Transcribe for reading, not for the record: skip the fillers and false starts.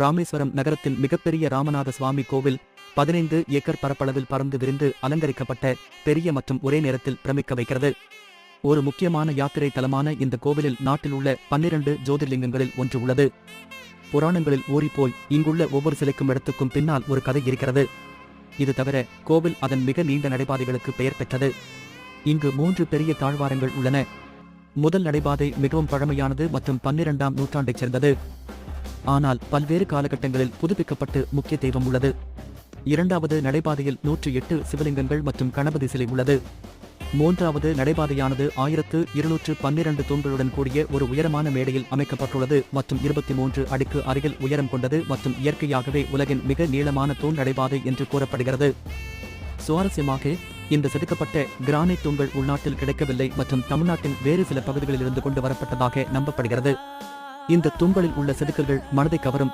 ராமேஸ்வரம் நகரத்தில் மிகப்பெரிய ராமநாத சுவாமி கோவில் 15 ஏக்கர் பரப்பளவில் பறந்து விரிந்து அலங்கரிக்கப்பட்ட பெரிய மற்றும் ஒரே நேரத்தில் பிரமிக்க வைக்கிறது. ஒரு முக்கியமான யாத்திரை தலமான இந்த கோவிலில் நாட்டில் உள்ள 12 ஜோதிர்லிங்கங்களில் ஒன்று உள்ளது. புராணங்களில் ஊறிப்போய் இங்குள்ள ஒவ்வொரு சிலைக்கும் இடத்துக்கும் பின்னால் ஒரு கதை இருக்கிறது. இது தவிர கோவில் அதன் மிக நீண்ட நடைபாதைகளுக்கு பெயர் பெற்றது. இங்கு 3 பெரிய தாழ்வாரங்கள் உள்ளன. முதல் நடைபாதை மிகவும் பழமையானது மற்றும் 12ஆம் நூற்றாண்டைச் சேர்ந்தது. ஆனால் பல்வேறு காலகட்டங்களில் புதுப்பிக்கப்பட்டு முக்கிய தெய்வம் உள்ளது. இரண்டாவது நடைபாதையில் 108 சிவலிங்கங்கள் மற்றும் கணபதி சிலை உள்ளது. மூன்றாவது நடைபாதையானது 1212 தூண்களுடன் கூடிய ஒரு உயரமான மேடையில் அமைக்கப்பட்டுள்ளது மற்றும் 23 அடிக்கு அருகில் உயரம் கொண்டது மற்றும் இயற்கையாகவே உலகின் மிக நீளமான தூண் நடைபாதை என்று கூறப்படுகிறது. சுவாரஸ்யமாக, இந்த செதுக்கப்பட்ட கிரானைட் தூண்கள் உள்நாட்டில் கிடைக்கவில்லை மற்றும் தமிழ்நாட்டின் வேறு சில பகுதிகளிலிருந்து கொண்டு வரப்பட்டதாக நம்பப்படுகிறது. இந்த தூண்களில் உள்ள செதுக்கல்கள் மனதை கவரும்.